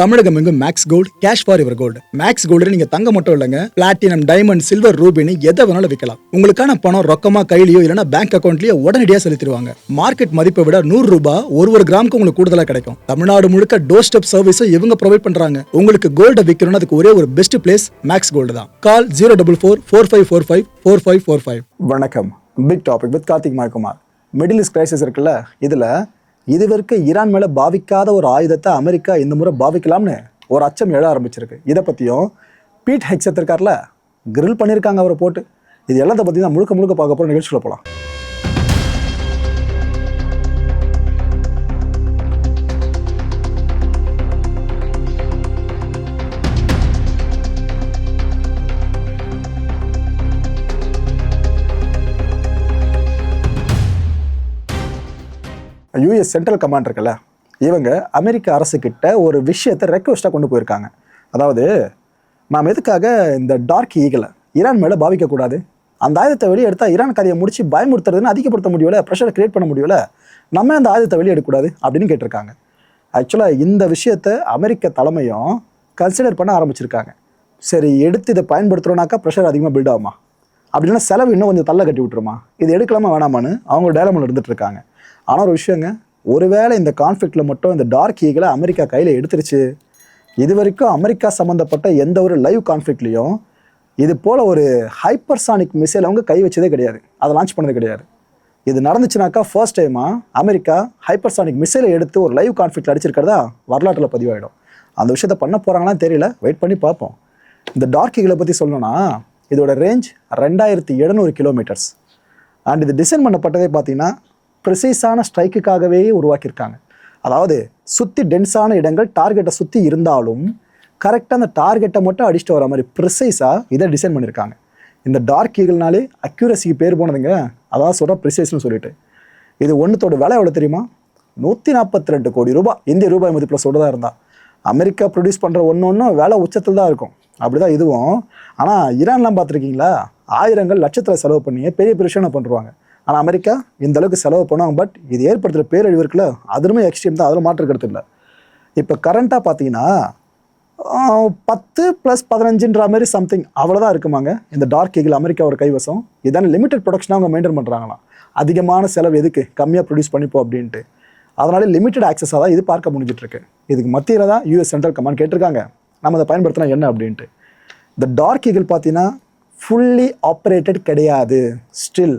தமிழகம் எங்கும் max gold cash for your gold. Max gold நீங்க தங்க மட்டும் இல்லைங்க, பிளாட்டினம், டைமண்ட், சில்வர், ரூபினி எதை வேணாலும் விற்கலாம். உங்களுக்கான பணம் ரொக்கமா கையிலயோ இல்லைன்னா பேங்க் அக்கௌண்ட்லயோ உடனடியாக செலுத்திடுவாங்க. மார்க்கெட் மதிப்பை விட 100 ரூபாய் ஒரு கிராமுக்கு உங்களுக்கு கூடுதலாக கிடைக்கும். தமிழ்நாடு முழுக்க டோர் ஸ்டெப் சர்வீஸும் இவங்க ப்ரொவைட் பண்றாங்க. உங்களுக்கு கோல்ட விற்கணும்னு அதுக்கு ஒரே ஒரு பெஸ்ட் பிளேஸ் மேக்ஸ் கோல்டு தான். கால் 04445454545. வணக்கம். Big topic with Karthik Mayakumar. Middle east crisis இருக்குல்ல, இதுவரைக்கும் ஈரான் மேல பாவிக்காத ஒரு ஆயுதத்தை அமெரிக்கா இந்த முறை பாவிக்கலாம்னு ஒரு அச்சம் எழ ஆரம்பிச்சிருக்கு. இதை பத்தியும் பீட் ஹெக்ஸத் இருக்கார்ல, கிரில் பண்ணியிருக்காங்க அவரை போட்டு. இது எல்லாத்த பத்தி தான் முழுக்க பார்க்க போற நிகழ்ச்சியில் போலாம். யூஎஸ் சென்ட்ரல் கமாண்ட் இருக்குல்ல, இவங்க அமெரிக்க அரசு கிட்ட ஒரு விஷயத்தை ரெக்வெஸ்ட்டாக கொண்டு போயிருக்காங்க. அதாவது, நாம் எதுக்காக இந்த டார்க் ஈகிளை ஈரான் மேலே பாவிக்கக்கூடாது, அந்த ஆயுதத்தை வெளியே எடுத்தால் ஈரான் கதையை முடிச்சு பயமுறுத்துறதுன்னு அதிகப்படுத்த முடியல, ப்ரெஷரை கிரியேட் பண்ண முடியல, நம்ம அந்த ஆயுதத்தை வெளியே எடுக்கக்கூடாது அப்படின்னு கேட்டிருக்காங்க. ஆக்சுவலாக இந்த விஷயத்தை அமெரிக்க தலைமையும் கன்சிடர் பண்ண ஆரம்பிச்சிருக்காங்க. சரி, எடுத்து இதை பயன்படுத்துகிறோன்னாக்கா ப்ரெஷர் அதிகமாக பில்ட் ஆகுமா, அப்படின்னா செலவு இன்னும் கொஞ்சம் தள்ள கட்டி விட்டுருமா, இது எடுக்கலாமா வேணாமான்னு அவங்க டயலமில் இருந்துட்டு இருக்காங்க. ஆனால் ஒரு விஷயங்க, ஒருவேளை இந்த கான்ஃப்ளிக்டில் மட்டும் இந்த டார்க் ஈகிளை அமெரிக்கா கையில் எடுத்துருச்சு, இது வரைக்கும் அமெரிக்கா சம்மந்தப்பட்ட எந்த ஒரு லைவ் கான்ஃப்ளிக்ட்லையும் இது போல் ஒரு ஹைப்பர்சானிக் மிசைல் அவங்க கை வச்சதே கிடையாது, அதை லான்ச் பண்ணது கிடையாது. இது நடந்துச்சுனாக்கா ஃபர்ஸ்ட் டைமாக அமெரிக்கா ஹைப்பர்சானிக் மிசைலை எடுத்து ஒரு லைவ் கான்ஃப்ளிக்ட் அடிச்சிருக்கிறதா வரலாற்றில் பதிவாயிடும். அந்த விஷயத்தை பண்ண போகிறாங்களான்னு தெரியல, வெயிட் பண்ணி பார்ப்போம். இந்த டார்க் ஈகிளை பற்றி சொல்லணும்னா, இதோட ரேஞ்ச் 2700 கிலோமீட்டர்ஸ். அண்ட் இது டிசைன் பண்ணப்பட்டதே பார்த்தீங்கன்னா ப்ரிசைஸான ஸ்ட்ரைக்குக்காகவே உருவாக்கியிருக்காங்க. அதாவது சுற்றி டென்ஸான இடங்கள் டார்கெட்டை சுற்றி இருந்தாலும் கரெக்டாக அந்த டார்கெட்டை மட்டும் அடிச்சுட்டு வர மாதிரி ப்ரிசைஸாக இதை டிசைன் பண்ணியிருக்காங்க. இந்த டார்க் ஈகிள்னாலே அக்யூரஸிக்கு பேர் போனதுங்க, அதாவது சொல்கிற ப்ரிசைஸ்னு சொல்லிட்டு. இது ஒன்றுத்தோட விலை எவ்வளோ தெரியுமா? 142 கோடி ரூபாய், இந்திய ரூபாய் மதிப்பில் சொல்கிறதா இருந்தால். அமெரிக்கா ப்ரொடியூஸ் பண்ணுற ஒன்று விலை உச்சத்தில் தான் இருக்கும், அப்படி தான் இதுவும். ஆனால் ஈரான்லாம் பார்த்துருக்கீங்களா, ஆயிரங்கள் லட்சத்தில் செலவு பண்ணியே பெரிய விஷயம் பண்ணுவாங்க. ஆனால் அமெரிக்கா இந்த அளவுக்கு செலவு பண்ணுவாங்க. பட் இது ஏற்படுத்துகிற பேரழிவு இருக்குல்ல, அதுவுமே எக்ஸ்ட்ரீம் தான், அதில் மாற்றுக்கிறது இல்லை. இப்போ கரண்ட்டாக பார்த்தீங்கன்னா 10 + 15 மாதிரி சம்திங் அவ்வளோதான் இருக்குமாங்க இந்த டார்க் ஈகிள் அமெரிக்காவோட கைவசம். இதான லிமிடெட் ப்ரொடக்ஷனாக அவங்க மெயின்டைன் பண்ணுறாங்களாம். அதிகமான செலவு எதுக்கு, கம்மியாக ப்ரொடியூஸ் பண்ணிப்போம் அப்படின்ட்டு. அதனால லிமிடெட் ஆக்சஸாக தான் இது பார்க்க முடிஞ்சிட்ருக்கு. இதுக்கு மத்தியில் தான் யூஎஸ் சென்ட்ரல் கமாண்ட் கேட்டிருக்காங்க, நம்ம அதை பயன்படுத்தினா என்ன அப்படின்ட்டு. இந்த டார்க் ஈகிள் பார்த்தீங்கன்னா ஃபுல்லி ஆப்ரேட்டட் கிடையாது. ஸ்டில்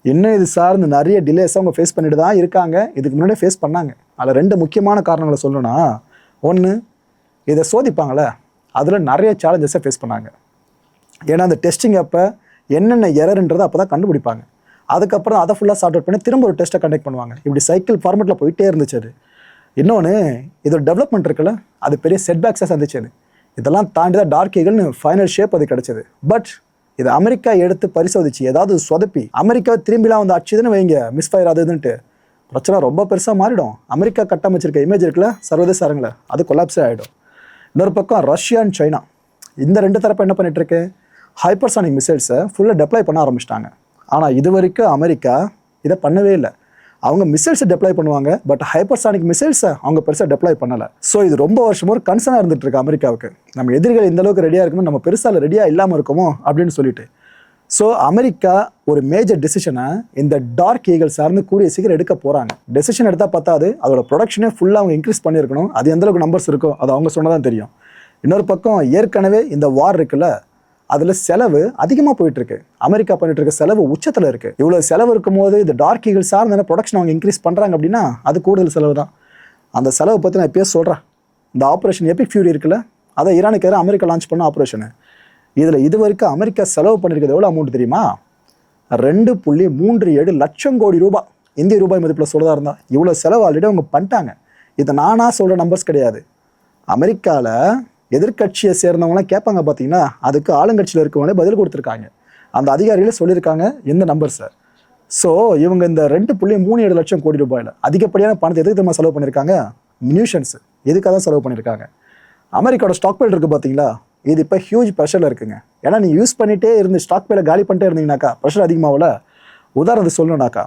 இன்னும் இது சார்ந்து நிறைய டிலேஸை அவங்க ஃபேஸ் பண்ணிட்டு தான் இருக்காங்க. இதுக்கு முன்னாடியே ஃபேஸ் பண்ணாங்க. அதில் 2 முக்கியமான காரணங்களை சொல்லணும்னா, ஒன்று, இதை சோதிப்பாங்களே அதில் நிறைய சேலஞ்சஸை ஃபேஸ் பண்ணாங்க. ஏன்னா அந்த டெஸ்டிங் அப்போ என்னென்ன எரர்ன்றதை அப்போ தான் கண்டுபிடிப்பாங்க. அதுக்கப்புறம் அதை ஃபுல்லாக சார்ட் அவுட் பண்ணி திரும்ப ஒரு டெஸ்ட்டை கண்டக்ட் பண்ணுவாங்க. இப்படி சைக்கிள் ஃபார்மெட்டில் போயிட்டே இருந்துச்சு அது. இன்னொன்று, இதோட டெவலப்மெண்ட் இருக்குல்ல, அது பெரிய செட்பேக்ஸாக சந்திச்சு. இதெல்லாம் தாண்டி தான் டார்க் ஈகிள்னு ஃபைனல் ஷேப் அது கிடச்சிது. பட் இது அமெரிக்கா எடுத்து பரிசோதிச்சு ஏதாவது சொதப்பி அமெரிக்கா திரும்பிலாம் வந்து அச்சுதுன்னு வைங்க, மிஸ் ஃபயர் ஆகுதுன்ட்டு பிரச்சனை ரொம்ப பெருசாக மாறிடும். அமெரிக்கா கட்டமைச்சிருக்க இமேஜ் இருக்குல்ல சர்வதேச அரங்கில், அது கொலாப்ஸே ஆகிடும். இன்னொரு பக்கம் ரஷ்யா அண்ட் சைனா, இந்த 2 தரப்பு என்ன பண்ணிட்டு இருக்கு, ஹைப்பர்சானிக் மிசைல்ஸை ஃபுல்லாக டெப்ளாய் பண்ண ஆரம்பிச்சிட்டாங்க. ஆனால் இது வரைக்கும் அமெரிக்கா இதை பண்ணவே இல்லை. அவங்க மிசைல்ஸை டெப்ளாய் பண்ணுவாங்க, பட் ஹைப்பர்சானிக் மிசைல்ஸை அவங்க பெருசாக டெப்ளாய் பண்ணலை. ஸோ இது ரொம்ப வருஷமும் ஒரு கன்சர்னாக இருந்துட்டு இருக்கு அமெரிக்காவுக்கு. நம்ம எதிரிகள் இந்த அளவுக்கு ரெடியாக இருக்குமோ, நம்ம பெருசாக ரெடியாக இல்லாமல் இருக்குமோ அப்படின்னு சொல்லிட்டு. ஸோ அமெரிக்கா ஒரு மேஜர் டெசிஷனை இந்த டார்க் ஈகிள் சார்ந்து கூடிய சீக்கிரம் எடுக்க போகிறாங்க. டெசிஷன் எடுத்தால் பார்த்தாது, அதோட ப்ரொடக்ஷனே ஃபுல்லாக அவங்க இன்க்ரீஸ் பண்ணியிருக்கணும். அது எந்தளவுக்கு நம்பர்ஸ் இருக்கோ அது அவங்க சொன்னதான் தெரியும். இன்னொரு பக்கம் ஏற்கனவே இந்த வார் இருக்குல்ல, அதில் செலவு அதிகமாக போயிட்டுருக்கு. அமெரிக்கா பண்ணிட்டு இருக்க செலவு உச்சத்தில் இருக்குது. இவ்வளோ செலவு இருக்கும்போது இந்த டார்க் ஈகிள் சார்ந்த ப்ரொடக்ஷன் அவங்க இன்க்ரீஸ் பண்ணுறாங்க அப்படின்னா அது கூடுதல் செலவு தான். அந்த செலவை பற்றி நான் எப்பயே சொல்கிறேன். இந்த ஆப்ரேஷன் எபிக் ஃபியூரி இருக்குல்ல, அதை ஈரானுக்கு எதிராக அமெரிக்கா லான்ச் பண்ண ஆப்ரேஷனு. இதில் இது வரைக்கும் அமெரிக்கா செலவு பண்ணியிருக்கிறது எவ்வளோ அமௌண்ட் தெரியுமா? 2.37 லட்சம் கோடி ரூபாய், இந்திய ரூபாய் மதிப்பில் சொல்கிறதா இருந்தால். இவ்வளோ செலவு ஆல்ரெடி அவங்க பண்ணிட்டாங்க. இதை நானாக சொல்கிற நம்பர்ஸ் கிடையாது. அமெரிக்காவில் எதிர்கட்சியை சேர்ந்தவங்களாம் கேட்பாங்க பார்த்தீங்கன்னா, அதுக்கு ஆளுங்கட்சியில் இருக்கவங்களே பதில் கொடுத்துருக்காங்க. அந்த அதிகாரிகளே சொல்லியிருக்காங்க இந்த நம்பர்ஸை. ஸோ இவங்க இந்த 2.37 லட்சம் கோடி ரூபாயில் அதிகப்படியான பணத்தை எதுக்கு திரும்ப செலவு பண்ணியிருக்காங்க? மினிஷன்ஸு, எதுக்காக தான் செலவு பண்ணியிருக்காங்க. அமெரிக்காவோட ஸ்டாக் பைல் இருக்குது பார்த்தீங்களா, இது இப்போ ஹியூஜ் ப்ரெஷரில் இருக்குங்க. ஏன்னா நீங்கள் யூஸ் பண்ணிகிட்டே இருந்து ஸ்டாக் பைலை காலி பண்ணிட்டே இருந்தீங்கன்னாக்கா ப்ரெஷர் அதிகமாகல. உதாரணத்துக்கு சொல்லணுன்னாக்கா,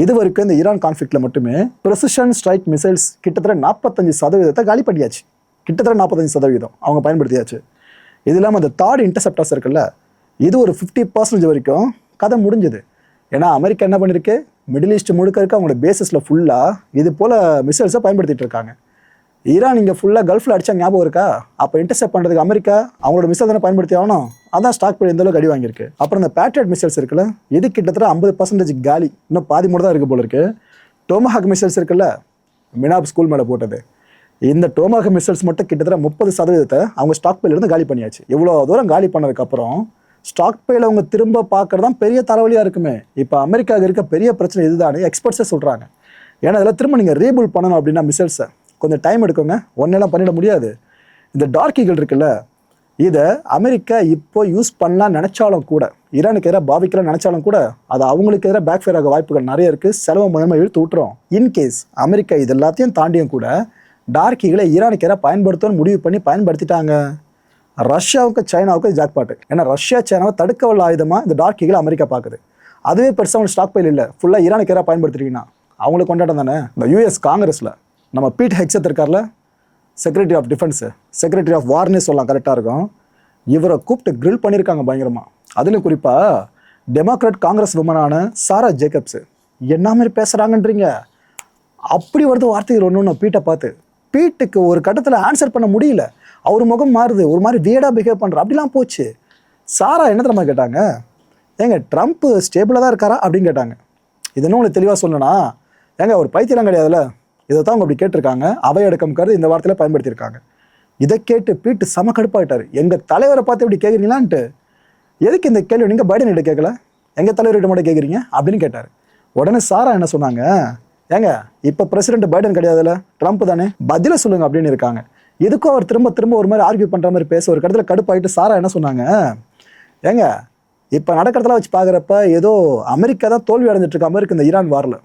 இது வரைக்கும் இந்த ஈரான் கான்ஃப்ளிக்டில் மட்டுமே ப்ரெசிஷன் ஸ்ட்ரைக் மிசைல்ஸ் கிட்டத்தட்ட 45% காலி பண்ணியாச்சு. கிட்டத்தட்ட 45% அவங்க பயன்படுத்தியாச்சு. இது இல்லாமல் அந்த தாட் இன்டர்செப்டர்ஸ் இருக்குல்ல, இது ஒரு 50% வரைக்கும் கதை முடிஞ்சுது. ஏன்னா அமெரிக்கா என்ன பண்ணிருக்கு, மிடில் ஈஸ்ட் முழுக்க இருக்க அவங்களோட பேசிஸில் ஃபுல்லாக இது போல் மிசைல்ஸை பயன்படுத்திட்டு இருக்காங்க. ஈரான் இங்கே ஃபுல்லாக கல்ஃபில் அடித்தா ஞாபகம் இருக்கா? அப்போ இன்டர்செப்ட் பண்ணுறதுக்கு அமெரிக்கா அவங்களோட மிசைல் தானே பயன்படுத்தி ஆகணும். அதான் ஸ்டாக் பீரியட் இந்த அளவுக்கு அடி வாங்கியிருக்கு. அப்புறம் இந்த பேட்ரியட் மிசைல்ஸ் இருக்குல்ல, இது கிட்டத்தட்ட 50% காலி, இன்னும் பாதி மூட தான் இருக்குது போல இருக்கு. டோமஹாக் மிசைல்ஸ் இருக்குல்ல, மினாப் ஸ்கூல் மேலே போட்டது, இந்த டோமஹாக் மிசைல்ஸ் மட்டும் கிட்டத்தட்ட 30% அவங்க ஸ்டாக் பையிலிருந்து காலி பண்ணியாச்சு. இவ்வளோ தூரம் காலி பண்ணதுக்கப்புறம் ஸ்டாக் பையில் அவங்க திரும்ப பார்க்குறது தான் பெரிய தலைவலியாக இருக்குமே. இப்போ அமெரிக்காவுக்கு இருக்க பெரிய பிரச்சனை இதுதானே எக்ஸ்பர்ட்ஸே சொல்கிறாங்க. ஏன்னா இதில் திரும்ப நீங்கள் ரீபில்ட் பண்ணணும் அப்படின்னா மிசைல்ஸை கொஞ்சம் டைம் எடுக்குங்க, ஒன்னெல்லாம் பண்ணிட முடியாது. இந்த டார்க் ஈகிள் இருக்குல்ல, இதை அமெரிக்கா இப்போ யூஸ் பண்ணலாம் நினச்சாலும் கூட, ஈரானுக்கு எதிராக பாவிக்கலாம் நினச்சாலும் கூட, அது அவங்களுக்கு எதிராக பேக் ஃபயர் ஆக வாய்ப்புகள் நிறைய இருக்குது. செலவு முதன்மை இழுத்து விட்டுரும். இன்கேஸ் அமெரிக்கா இது எல்லாத்தையும் தாண்டியும் கூட டார்க் ஈகிளை ஈரானுக்கு எதிராக பயன்படுத்தணும்னு முடிவு பண்ணி பயன்படுத்திட்டாங்க. ரஷ்யாவுக்கு சைனாவுக்கு ஜாக்பாட்டு. ஏன்னா ரஷ்யா சைனாவை தடுக்க வல்ல ஆயுதமாக இந்த டார்க் ஈகிளை அமெரிக்கா பார்க்குது. அதுவே பெருசாக அவங்க ஸ்டாக் பையில் இல்லை, ஃபுல்லாக ஈரானுக்கு எதிராக பயன்படுத்திட்டீங்கன்னா அவங்களுக்கு கொண்டாட்டம் தானே. இந்த யூஎஸ் காங்கிரஸில் நம்ம பீட் ஹெக்ஸத் இருக்கார்ல, secretary of defence, secretary of வார்னே சொல்லலாம் கரெக்டாக இருக்கும், இவரை கூப்பிட்டு கிரில் பண்ணியிருக்காங்க பயங்கரமாக. அதுலேயும் குறிப்பாக டெமோக்ராட் காங்கிரஸ் விமனான சாரா ஜேக்கப்ஸு என்ன மாதிரி பேசுகிறாங்கன்றீங்க. அப்படி வருது வார்த்தைகள் ஒன்று ஒன்று பீட்டை பார்த்து. பீட்டுக்கு ஒரு கட்டத்தில் ஆன்சர் பண்ண முடியல, அவர் முகம் மாறுது, ஒரு மாதிரி வியர்டாக பிஹேவ் பண்ணுற அப்படிலாம் போச்சு. சாரா என்ன தெரியுமா கேட்டாங்க, ஏங்க ட்ரம்ப் ஸ்டேபிளாக தான் இருக்காரா அப்படின்னு கேட்டாங்க. இது இன்னும் உங்களுக்கு தெளிவாக சொல்லணும்னா, ஏங்க ஒரு பைத்தியெல்லாம் கிடையாதுல்ல, இதை தான் அவங்க அப்படி கேட்டிருக்காங்க. அவையடக்கம் கருது இந்த வார்த்தையில் பயன்படுத்தியிருக்காங்க. இதை கேட்டு பீட்டு செம கடுப்பாயிட்டார். எங்கள் தலைவரை பார்த்து இப்படி கேட்குறீங்களான்ட்டு. எதுக்கு இந்த கேள்வி நீங்கள் பைடன் கிட்ட கேட்கல, எங்கள் தலைவர்கிட்ட மட்டும் கேட்குறீங்க அப்படின்னு கேட்டார். உடனே சாரா என்ன சொன்னாங்க, ஏங்க இப்போ பிரசிடென்ட் பைடன் கிடையாதுல்ல, ட்ரம்ப் தானே, பதில சொல்லுங்க அப்படின்னு இருக்காங்க. எதுக்கும் அவர் திரும்ப திரும்ப ஒரு மாதிரி ஆர்கியூ பண்ணுற மாதிரி பேச ஒரு இடத்துல கடுப்பாயிட்டு சாரா என்ன சொன்னாங்க, ஏங்க இப்போ நடக்கிறதெல்லாம் வச்சு பார்க்குறப்ப ஏதோ அமெரிக்கா தான் தோல்வி அடைஞ்சிட்டு இருக்க மாதிரி இந்த ஈரான் வாரில்.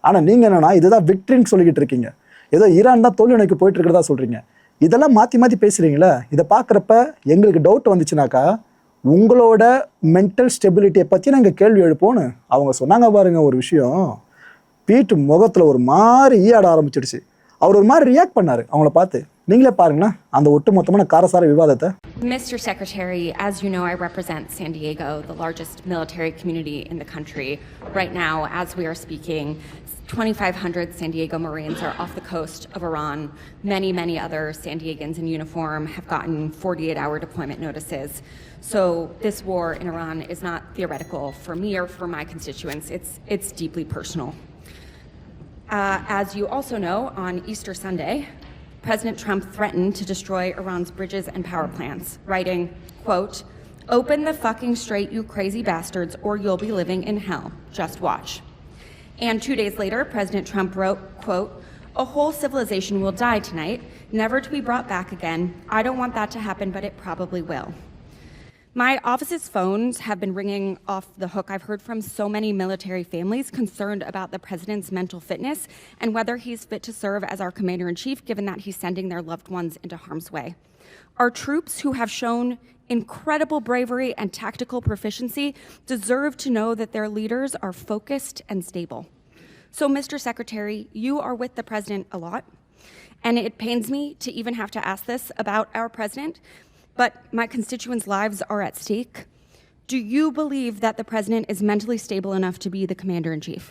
ஆனால் நீங்கள் என்னன்னா இதுதான் விக்ட்ரின்னு சொல்லிக்கிட்டு இருக்கீங்க, ஏதோ ஈரான் தான் தோல்வி நோக்கி போயிட்டு இருக்கிறதா சொல்கிறீங்க. இதெல்லாம் மாற்றி மாற்றி பேசுகிறீங்களே. இதை பார்க்குறப்ப எங்களுக்கு டவுட் வந்துச்சுனாக்கா உங்களோட மென்டல் ஸ்டெபிலிட்டியை பற்றி நாங்கள் கேள்வி எழுப்போன்னு அவங்க சொன்னாங்க பாருங்க. ஒரு விஷயம் பீட்டு முகத்தில் ஒரு மாதிரி ஈயாட ஆரம்பிச்சிடுச்சு. அவர் ஒரு மாதிரி ரியாக்ட் பண்ணார் அவங்கள பார்த்து. நீங்களே பாருங்களேன் அந்த ஒட்டுமொத்தமான காரசார விவாதத்தை. Mr. Secretary, as you know, I represent San Diego, the largest military community in the country. Right now, as we are speaking, 2,500 San Diego Marines are off the coast of Iran. Many, many other San Diegans in uniform have gotten 48-hour deployment notices. So this war in Iran is not theoretical for me or for my constituents. It's deeply personal. As you also know, on Easter Sunday, President Trump threatened to destroy Iran's bridges and power plants, writing, quote, "Open the fucking straight, you crazy bastards, or you'll be living in hell. Just watch." And 2 days later, President Trump wrote, quote, "A whole civilization will die tonight, never to be brought back again. I don't want that to happen, but it probably will." My office's phones have been ringing off the hook. I've heard from so many military families concerned about the president's mental fitness and whether he's fit to serve as our commander-in-chief, given that he's sending their loved ones into harm's way. Our troops, who have shown incredible bravery and tactical proficiency, deserve to know that their leaders are focused and stable. So, Mr. Secretary, you are with the president a lot, and it pains me to even have to ask this about our president, but my constituents' lives are at stake. Do you believe that the president is mentally stable enough to be the commander-in-chief?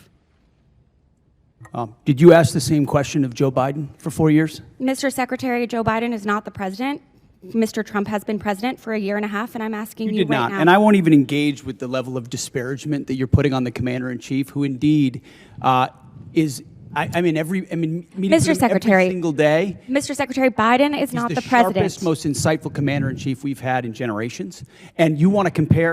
Did you ask the same question of Joe Biden for 4 years? Mr. Secretary, Joe Biden is not the president. Mr. Trump has been president for a year and a half, and I'm asking you did right not. now. And I won't even engage with the level of disparagement that you're putting on the commander-in-chief, who indeed is. Meeting Mr. him Secretary, every single day. Mr. Secretary, Biden is He's not the the president. sharpest, most insightful commander-in-chief we've had in generations. And you want to compare,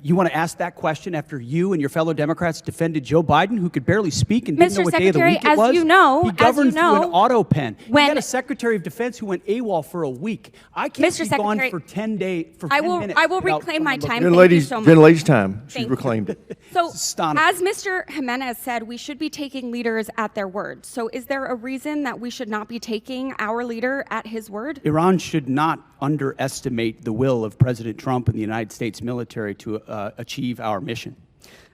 you want to ask that question after you and your fellow Democrats defended Joe Biden, who could barely speak and didn't Mr. know what day of the Secretary, week it was? as you know, he governed through an auto pen. when- He had a Secretary of Defense who went AWOL for a week. I can't Mr. be gone Secretary, for 10 days, for 10 minutes. I will without reclaim my someone time. looking- Thank you so much. Gentlelady's time. Thank She's you. reclaimed it. So, astonishing. as Mr. Jimenez said, we should be taking leaders at their word. So, is there a reason that we should not be taking our leader at his word? Iran should not underestimate the will of President Trump and the United States military to achieve our mission.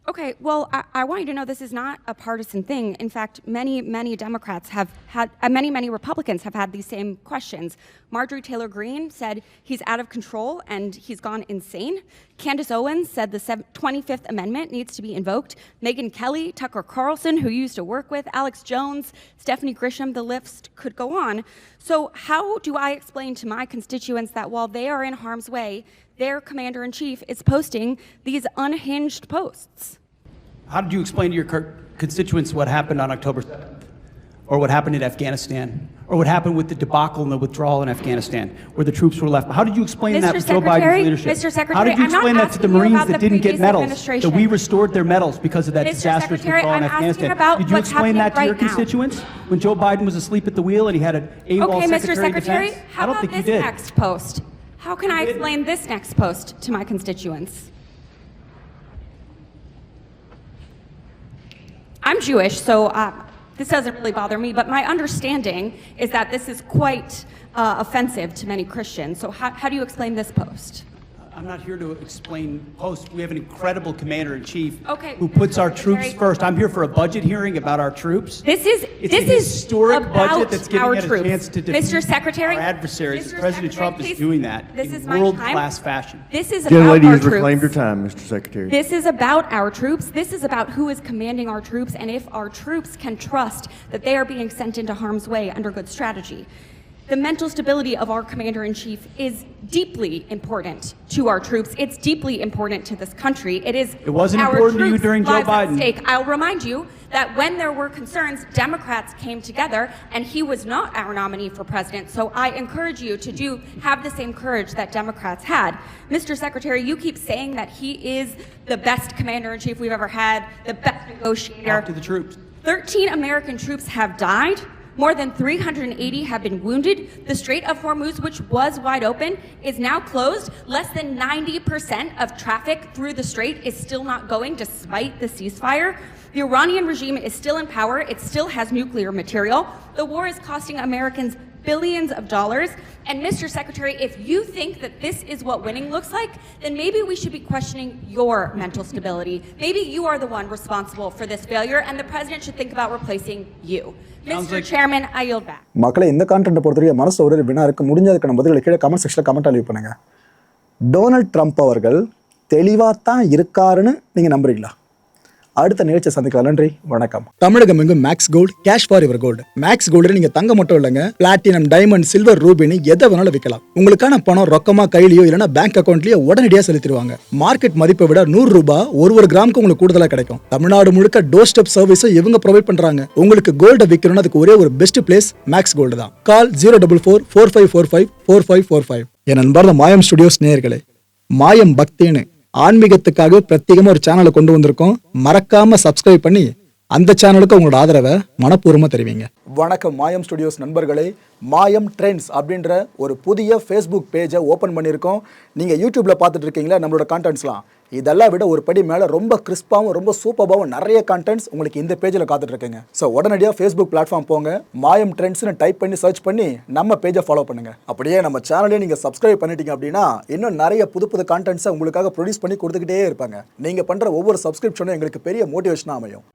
Okay, well, I want you to know this is not a partisan thing. In fact, many Democrats have had, many Republicans have had these same questions. Marjorie Taylor Greene said he's out of control and he's gone insane. Candace Owens said the 25th Amendment needs to be invoked. Megyn Kelly, Tucker Carlson, who you used to work with, Alex Jones, Stephanie Grisham, the list could go on. So how do I explain to my constituents that while they are in harm's way, their commander-in-chief is posting these unhinged posts? How did you explain to your constituents what happened on October 7th? Or what happened in Afghanistan? Or what happened with the debacle and the withdrawal in Afghanistan, where the troops were left? How did you explain that with Joe Biden's leadership? Mr. Secretary, how did you explain that to the Marines that didn't get medals? That we restored their medals because of that disastrous withdrawal in Afghanistan? Did you explain that to your constituents when Joe Biden was asleep at the wheel and he had an AWOL Secretary of Defense? How about this next post? How can I explain this next post to my constituents? I'm Jewish, so this doesn't really bother me, but my understanding is that this is quite offensive to many Christians. So how do you explain this post? I'm not here to explain posts. We have an incredible commander-in-chief who puts Mr. our troops Secretary, first. I'm here for a budget hearing about our troops. This is historic about budget that's giving our us a troops. chance to defeat Mr. Secretary, our adversaries. Mr. President Trump Secretary, is doing that this in is my world-class time. fashion. This is Again, about lady our has reclaimed her troops. time, Mr. Secretary. This is about our troops. This is about who is commanding our troops and if our troops can trust that they are being sent into harm's way under good strategy. The mental stability of our commander-in-chief is deeply important to our troops. It's deeply important to this country. It wasn't our important to you troops' during Joe lives at Biden. stake. I'll remind you that when there were concerns, Democrats came together, and he was not our nominee for president. So I encourage you to have the same courage that Democrats had. Mr. Secretary, you keep saying that he is the best commander-in-chief we've ever had, the best negotiator. Talk to the troops. 13 American troops have died. More than 380 have been wounded. The Strait of Hormuz, which was wide open, is now closed. Less than 90% of traffic through the strait is still not going despite the ceasefire. The Iranian regime is still in power. It still has nuclear material. The war is costing Americans billions of dollars. And Mr. Secretary, if you think that this is what winning looks like, then maybe we should be questioning your mental stability. Maybe you are the one responsible for this failure, and the president should think about replacing you. Mr. Chairman, I yield back. மக்களை இந்த கான்டென்ட்டை பொறுத்தவரைக்கும் மனசு ஒரு வினா இருக்கு. முடிஞ்சதுக்கான பதில்களை கீழே comment செக்ஷனில் கமெண்ட் லீவ் பண்ணுங்க. டொனால்ட் ட்ரம்ப் அவர்கள் தெளிவாக தான் இருக்காருன்னு நீங்கள் நம்புறீங்களா? அடுத்த நிகழ்ச்சியை சந்திக்கலாம். நன்றி, வணக்கம். தமிழகம் எங்கும் max gold, cash for ever gold. Max gold நீங்க தங்க மட்டும் இல்லைங்க, பிளாட்டினம், டைமண்ட், சில்வர், ரூபினி எதை வேணாலும் விற்கலாம். உங்களுக்கான பணம் ரொக்கமா கையிலயோ இல்லைன்னா பேங்க் அக்கௌண்ட்லயோ உடனடியாக செலுத்திடுவாங்க. மார்க்கெட் மதிப்பை விட 100 ரூபாய் ஒரு கிராமுக்கு உங்களுக்கு கூடுதலா கிடைக்கும். தமிழ்நாடு முழுக்க டோர் ஸ்டெப் சர்வீஸும் இவங்க ப்ரொவைட் பண்றாங்க. உங்களுக்கு கோல்ட விற்கணும்னா அதுக்கு ஒரே ஒரு பெஸ்ட் பிளேஸ் மேக்ஸ் கோல்டு தான். கால் 04445454545. என் நண்பர் மாயம் ஸ்டுடியோஸ் நேயர்களே, மாயம் பக்தின்னு ஆன்மீகத்துக்காக பிரத்யேகமா ஒரு சேனலை கொண்டு வந்திருக்கோம். மறக்காம சப்ஸ்கிரைப் பண்ணி அந்த சேனலுக்கு உங்களோட ஆதரவை மனப்பூர்வமா தெரிவிங்க. வணக்கம் மாயம் ஸ்டுடியோஸ் நண்பர்களே. மாயம் ட்ரெண்ட்ஸ் அப்படின்ற ஒரு புதிய ஃபேஸ்புக் பேஜை ஓப்பன் பண்ணியிருக்கோம். நீங்கள் யூடியூப்பில் பார்த்துட்டு இருக்கீங்களா நம்மளோட கான்டென்ட்ஸ்லாம். இதெல்லாம் விட ஒரு படி மேலே ரொம்ப கிறிஸ்பாகவும் ரொம்ப சூப்பராகவும் நிறைய கான்டென்ட்ஸ் உங்களுக்கு இந்த பேஜில் காத்துட்டு இருக்குங்க. ஸோ உடனடியாக ஃபேஸ்புக் பிளாட்ஃபார்ம் போங்க, மாயம் ட்ரெண்ட்ஸ்னு டைப் பண்ணி சர்ச் பண்ணி நம்ம பேஜை ஃபாலோ பண்ணுங்கள். அப்படியே நம்ம சேனலே நீங்கள் சப்ஸ்கிரைப் பண்ணிட்டீங்க அப்படின்னா இன்னும் நிறைய புது கான்டென்ட்ஸை உங்களுக்காக ப்ரொடியூஸ் பண்ணி கொடுத்துக்கிட்டே இருப்பாங்க. நீங்கள் பண்ணுற ஒவ்வொரு சப்ஸ்கிரிப்ஷனும் எங்களுக்கு பெரிய மோட்டிவேஷனாக அமையும்.